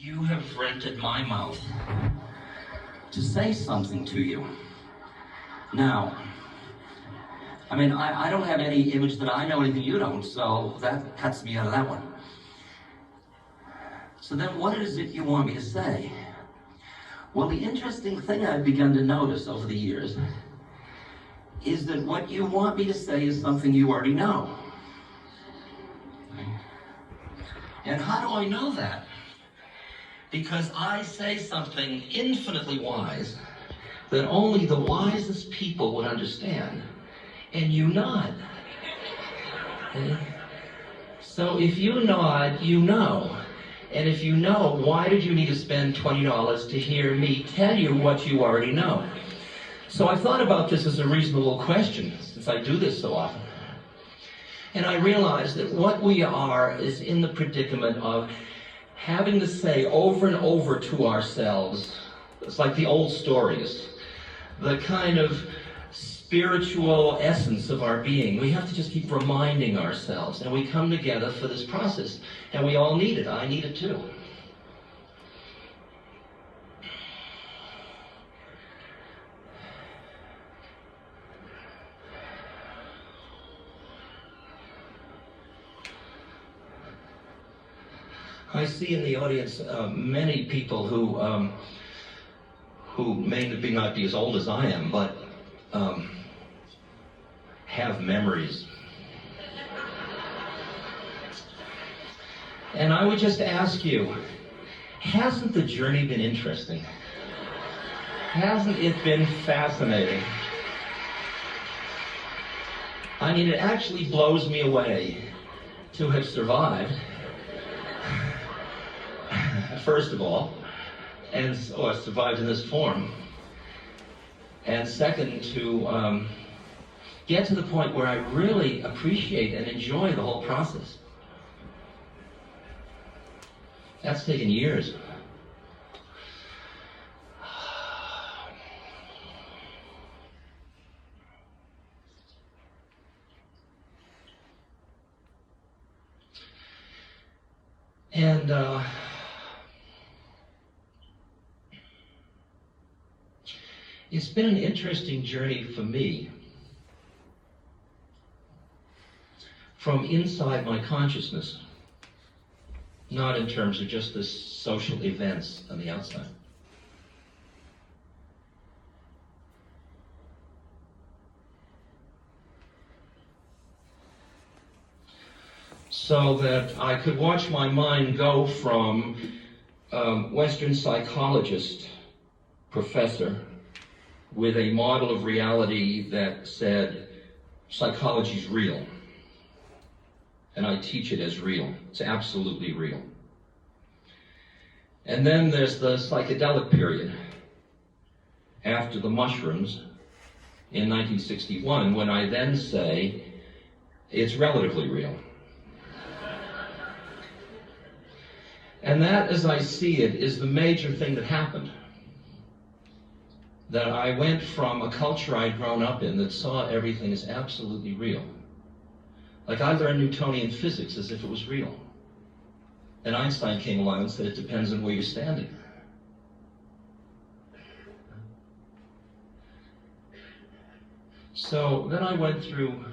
You have rented my mouth to say something to you. Now, I mean, I don't have any image that I know anything you don't, so that cuts me out of that one. So then what is it you want me to say? Well, the interesting thing I've begun to notice over the years is that what you want me to say is something you already know. And how do I know that? Because I say something infinitely wise that only the wisest people would understand, and you nod. Okay? So if you nod, you know. And if you know, why did you need to spend $20 to hear me tell you what you already know? So I thought about this as a reasonable question, since I do this so often. And I realized that what we are is in the predicament of having to say over and over to ourselves, it's like the old stories, the kind of spiritual essence of our being. We have to just keep reminding ourselves, and we come together for this process, and we all need it. I need it too. I see in the audience many people who may not be as old as I am, but have memories. And I would just ask you, hasn't the journey been interesting? Hasn't it been fascinating? I mean, it actually blows me away to have survived, first of all, or survived in this form, and second, to get to the point where I really appreciate and enjoy the whole process. That's taken years. And it's been an interesting journey for me from inside my consciousness, not in terms of just the social events on the outside. So that I could watch my mind go from Western psychologist, professor, with a model of reality that said psychology's real. And I teach it as real. It's absolutely real. And then there's the psychedelic period, after the mushrooms in 1961, when I then say it's relatively real. And that, as I see it, is the major thing that happened. That I went from a culture I'd grown up in that saw everything as absolutely real. Like I learned Newtonian physics as if it was real. And Einstein came along and said it depends on where you're standing. So then I went through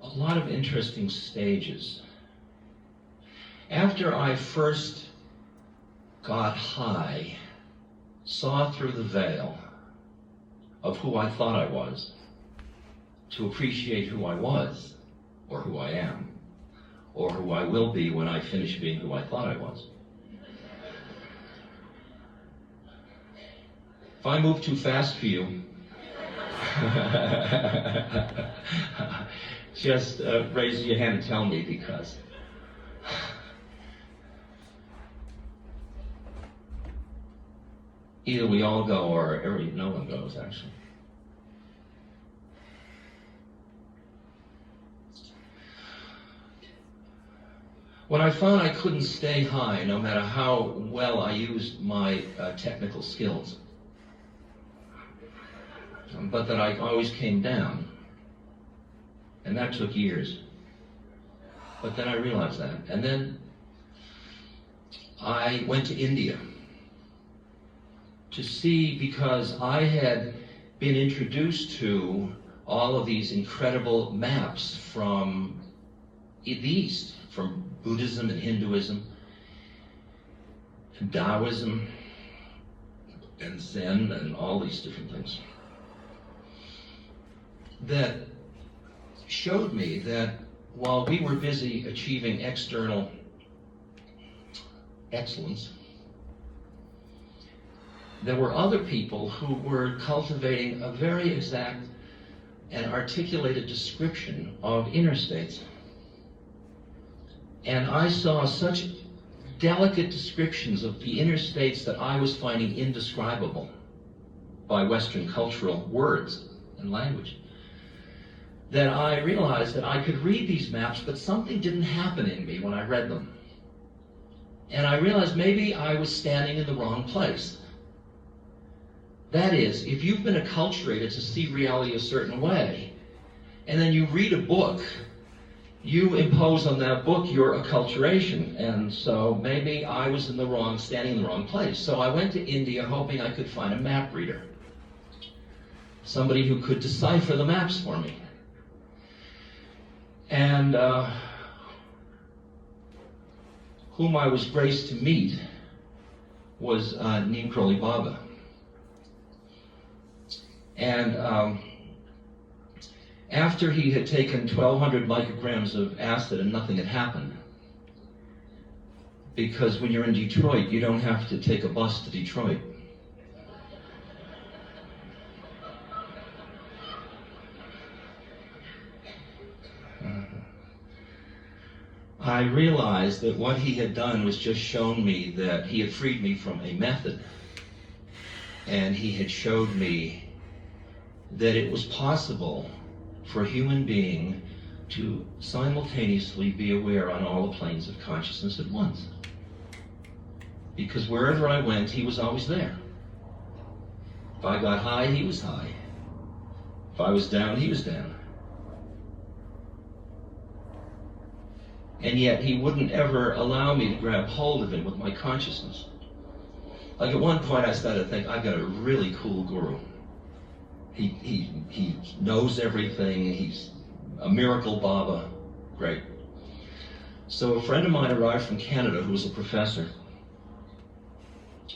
a lot of interesting stages. After I first got high, saw through the veil of who I thought I was, to appreciate who I was, or who I am, or who I will be when I finish being who I thought I was. If I move too fast for you, just raise your hand and tell me, because either we all go or no one goes, actually. When I found I couldn't stay high, no matter how well I used my technical skills, but that I always came down. And that took years. But then I realized that. And then I went to India to see, because I had been introduced to all of these incredible maps from the East, from Buddhism and Hinduism, and Taoism, and Zen, and all these different things, that showed me that while we were busy achieving external excellence, there were other people who were cultivating a very exact and articulated description of inner states. And I saw such delicate descriptions of the inner states that I was finding indescribable by Western cultural words and language, that I realized that I could read these maps, but something didn't happen in me when I read them. And I realized maybe I was standing in the wrong place. That is, if you've been acculturated to see reality a certain way, and then you read a book, you impose on that book your acculturation. And so maybe I was standing in the wrong place. So I went to India hoping I could find a map reader, somebody who could decipher the maps for me. And whom I was graced to meet was Neem Karoli Baba. And after he had taken 1,200 micrograms of acid and nothing had happened, because when you're in Detroit, you don't have to take a bus to Detroit. I realized that what he had done was just shown me that he had freed me from a method, and he had showed me that it was possible for a human being to simultaneously be aware on all the planes of consciousness at once. Because wherever I went, he was always there. If I got high, he was high. If I was down, he was down. And yet he wouldn't ever allow me to grab hold of him with my consciousness. Like at one point I started to think, I've got a really cool guru. He knows everything, he's a miracle Baba, great. So a friend of mine arrived from Canada who was a professor,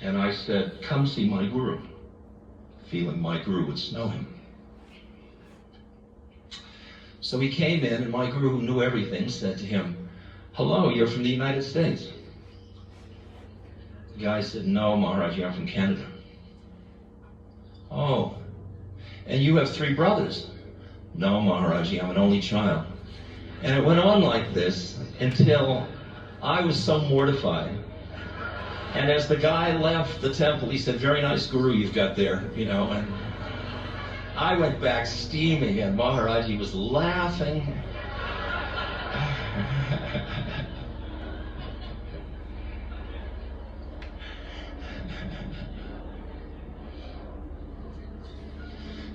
and I said, come see my guru, feeling my guru would know him. So he came in, and my guru, who knew everything, said to him, hello, you're from the United States. The guy said, no, Maharaji, I'm from Canada. Oh, and you have 3 brothers? No, Maharaji, I'm an only child. And it went on like this until I was so mortified. And as the guy left the temple, he said, very nice guru you've got there, you know. And I went back steaming, and Maharaji was laughing.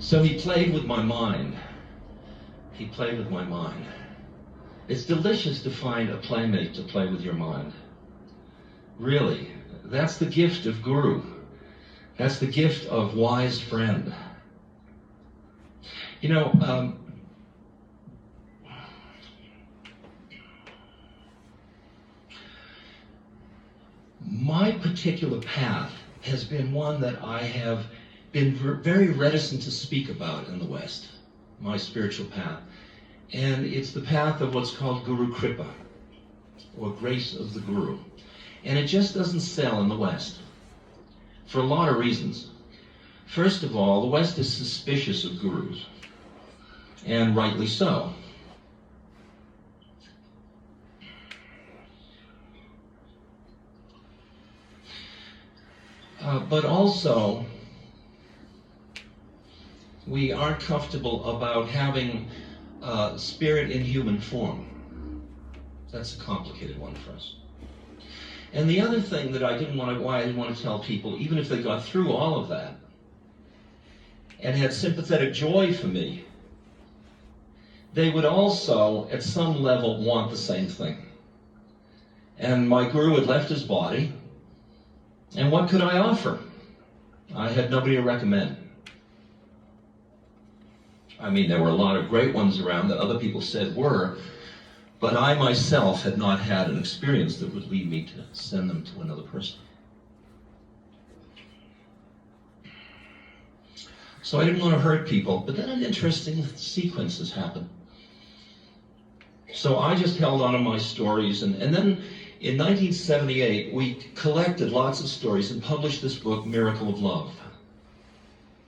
So he played with my mind. He played with my mind. It's delicious to find a playmate to play with your mind. Really, that's the gift of Guru. That's the gift of wise friend. You know, my particular path has been one that I have been very reticent to speak about in the West, my spiritual path. And it's the path of what's called Gurukrippa, or grace of the Guru. And it just doesn't sell in the West, for a lot of reasons. First of all, the West is suspicious of gurus, and rightly so. But also, we aren't comfortable about having spirit in human form. That's a complicated one for us. And the other thing that why I didn't want to tell people, even if they got through all of that, and had sympathetic joy for me, they would also, at some level, want the same thing. And my guru had left his body, and what could I offer? I had nobody to recommend. I mean, there were a lot of great ones around that other people said were, but I myself had not had an experience that would lead me to send them to another person. So I didn't want to hurt people, but then an interesting sequence has happened. So I just held on to my stories, and then in 1978, we collected lots of stories and published this book, Miracle of Love,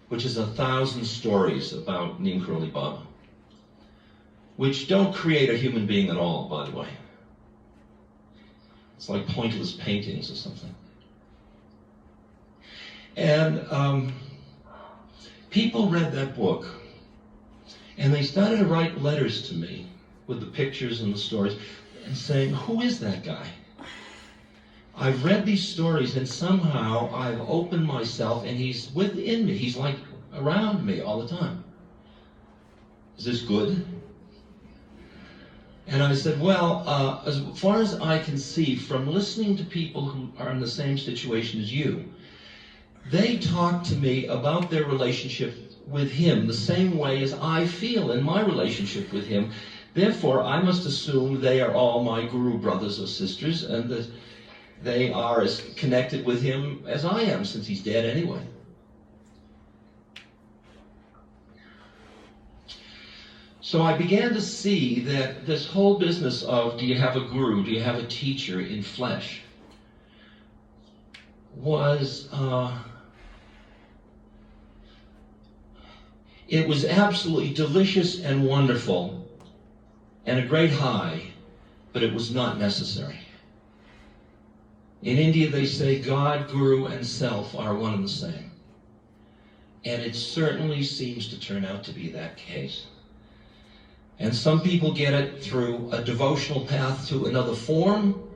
which is 1,000 stories about Neem Karoli Baba, which don't create a human being at all, by the way. It's like pointless paintings or something. And people read that book, and they started to write letters to me with the pictures and the stories, and saying, who is that guy? I've read these stories, and somehow I've opened myself, and he's within me. He's like around me all the time. Is this good? And I said, well, as far as I can see from listening to people who are in the same situation as you, they talk to me about their relationship with him the same way as I feel in my relationship with him. Therefore, I must assume they are all my guru brothers or sisters, and that they are as connected with him as I am, since he's dead anyway. So I began to see that this whole business of, do you have a guru, do you have a teacher in flesh, was, it was absolutely delicious and wonderful and a great high, but it was not necessary. In India, they say God, Guru, and Self are one and the same. And it certainly seems to turn out to be that case. And some people get it through a devotional path to another form,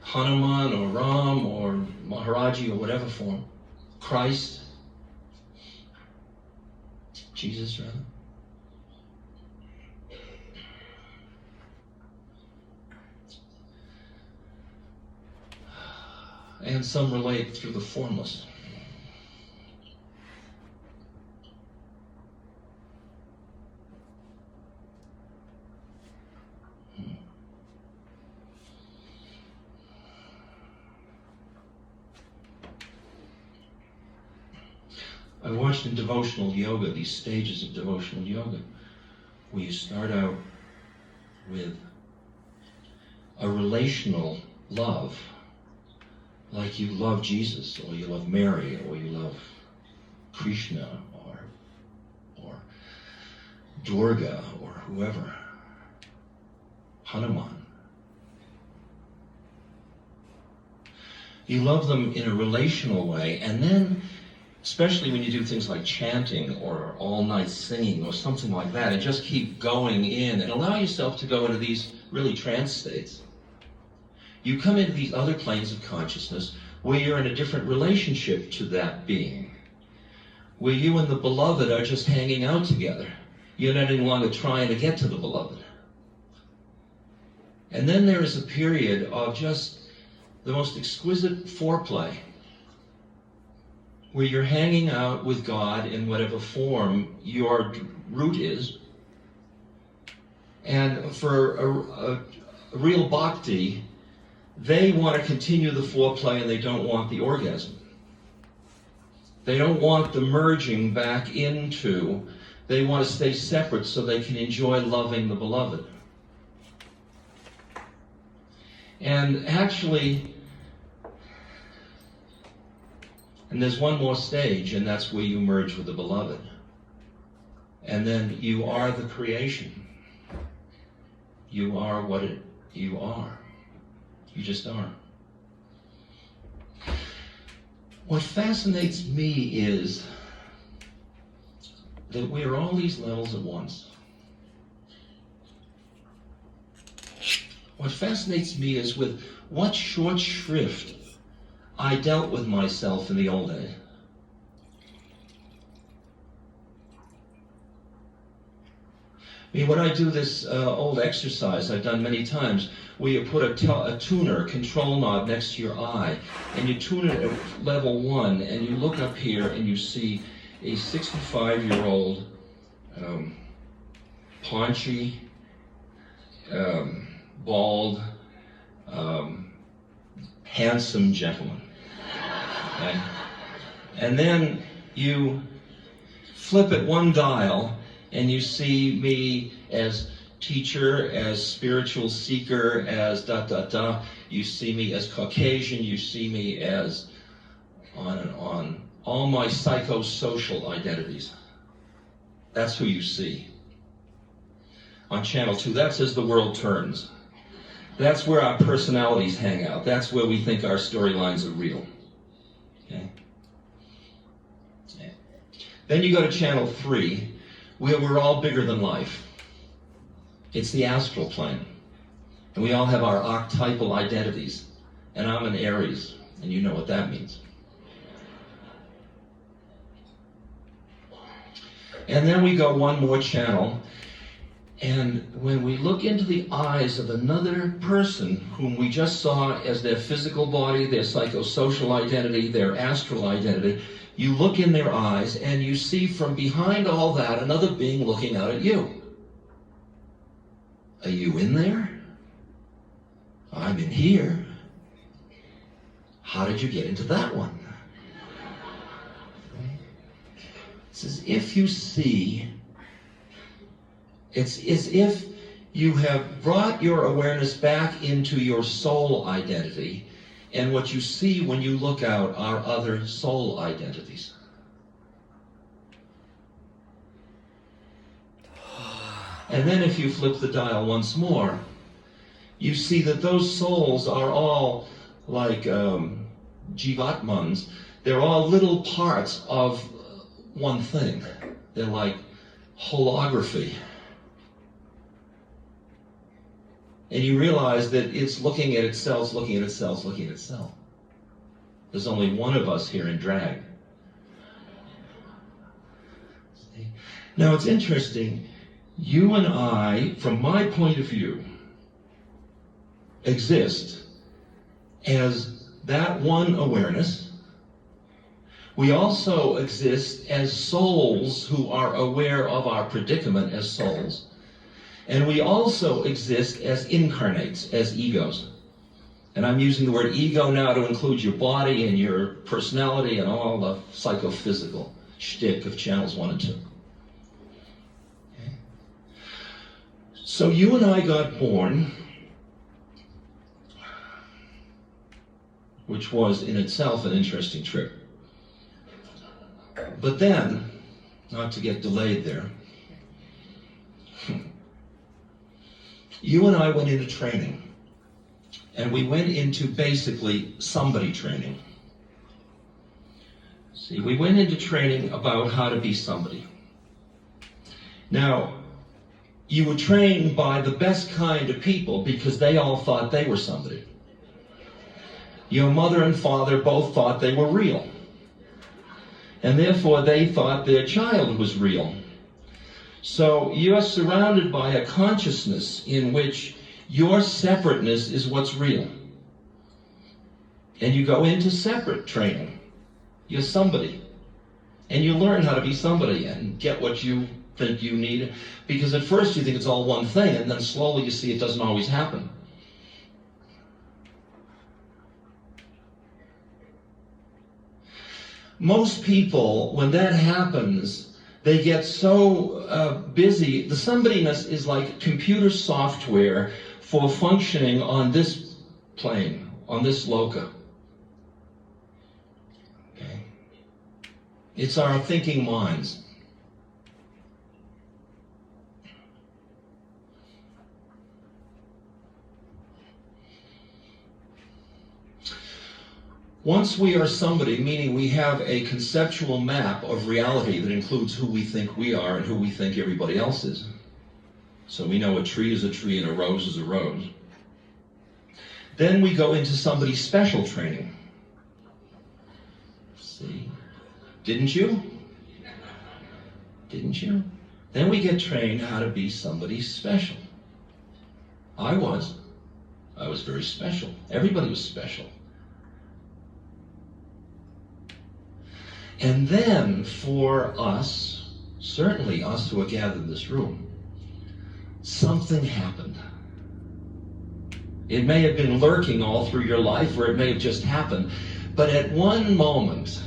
Hanuman or Ram or Maharaji or whatever form, Christ, Jesus rather. And some relate through the formless. I watched in devotional yoga, these stages of devotional yoga, where you start out with a relational love, like you love Jesus, or you love Mary, or you love Krishna, or Durga, or whoever, Hanuman. You love them in a relational way, and then, especially when you do things like chanting or all-night singing or something like that, and just keep going in and allow yourself to go into these really trance states. You come into these other planes of consciousness where you're in a different relationship to that being, where you and the beloved are just hanging out together. You're not any longer trying to get to the beloved. And then there is a period of just the most exquisite foreplay, where you're hanging out with God in whatever form your root is. And for a real bhakti, they want to continue the foreplay and they don't want the orgasm. They don't want the merging back into, they want to stay separate so they can enjoy loving the beloved. And actually, and there's one more stage, and that's where you merge with the beloved. And then you are the creation. You are what you are. You just are. What fascinates me is that we are all these levels at once. What fascinates me is with what short shrift I dealt with myself in the old days. I mean, when I do this old exercise I've done many times, where you put a tuner, control knob next to your eye, and you tune it at level 1, and you look up here and you see a 65-year-old, paunchy, bald, handsome gentleman. Okay? And then you flip it one dial, and you see me as teacher, as spiritual seeker, as You see me as Caucasian, you see me as on and on. All my psychosocial identities. That's who you see. On channel 2, that's as the world turns. That's where our personalities hang out. That's where we think our storylines are real. Okay? Then you go to channel 3, where we're all bigger than life. It's the astral plane. And we all have our archetypal identities. And I'm an Aries, and you know what that means. And then we go one more channel, and when we look into the eyes of another person whom we just saw as their physical body, their psychosocial identity, their astral identity, you look in their eyes and you see from behind all that another being looking out at you. Are you in there? I'm in here. How did you get into that one? It's as if you see, it's as if you have brought your awareness back into your soul identity, and what you see when you look out are other soul identities. And then if you flip the dial once more, you see that those souls are all like jivatmans. They're all little parts of one thing. They're like holography. And you realize that it's looking at itself, looking at itself, looking at itself. There's only one of us here in drag. Now it's interesting, you and I, from my point of view, exist as that one awareness. We also exist as souls who are aware of our predicament as souls. And we also exist as incarnates, as egos. And I'm using the word ego now to include your body and your personality and all the psychophysical shtick of channels 1 and 2. Okay. So you and I got born, which was in itself an interesting trip. But then, not to get delayed there, you and I went into training. And we went into basically somebody training. See, we went into training about how to be somebody. Now, you were trained by the best kind of people because they all thought they were somebody. Your mother and father both thought they were real. And therefore they thought their child was real. So you're surrounded by a consciousness in which your separateness is what's real. And you go into separate training. You're somebody. And you learn how to be somebody and get what you think you need. Because at first you think it's all one thing, and then slowly you see it doesn't always happen. Most people, when that happens, they get so busy. The somebodyness is like computer software for functioning on this plane, on this loca. Okay? It's our thinking minds. Once we are somebody, meaning we have a conceptual map of reality that includes who we think we are and who we think everybody else is. So we know a tree is a tree and a rose is a rose. Then we go into somebody's special training. See? Didn't you? Didn't you? Then we get trained how to be somebody special. I was very special. Everybody was special. And then for us, certainly us who are gathered in this room, something happened. It may have been lurking all through your life, or it may have just happened, but at one moment,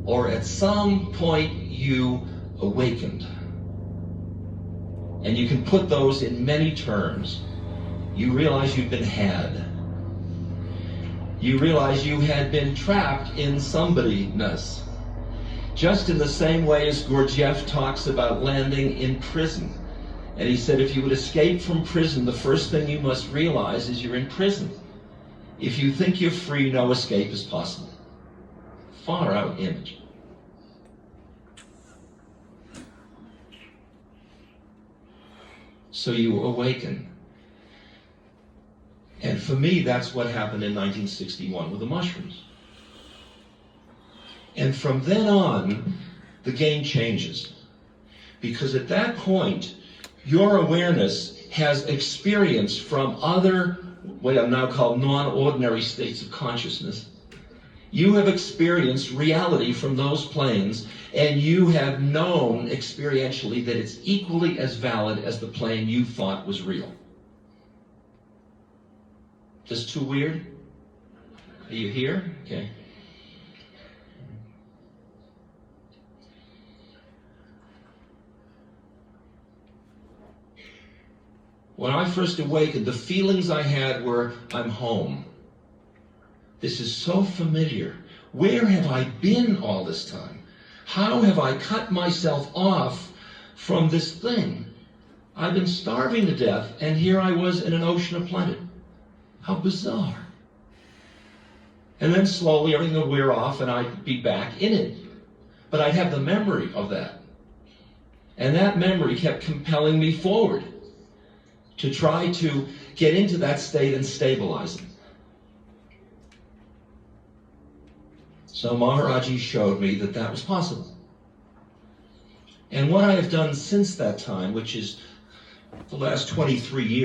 or at some point, you awakened. And you can put those in many terms. You realize you've been had. You realize you had been trapped in somebodyness. Just in the same way as Gurdjieff talks about landing in prison. And he said, if you would escape from prison, the first thing you must realize is you're in prison. If you think you're free, no escape is possible. Far out image. So you awaken. And for me, that's what happened in 1961 with the mushrooms. And from then on, the game changes. Because at that point, your awareness has experience from other, what are now called non-ordinary states of consciousness. You have experienced reality from those planes, and you have known experientially that it's equally as valid as the plane you thought was real. Just too weird? Are you here? Okay. When I first awakened, the feelings I had were, I'm home. This is so familiar. Where have I been all this time? How have I cut myself off from this thing? I've been starving to death, and here I was in an ocean of plenty. How bizarre. And then slowly everything would wear off, and I'd be back in it. But I'd have the memory of that. And that memory kept compelling me forward to try to get into that state and stabilize it. So Maharaji showed me that that was possible. And what I have done since that time, which is the last 23 years,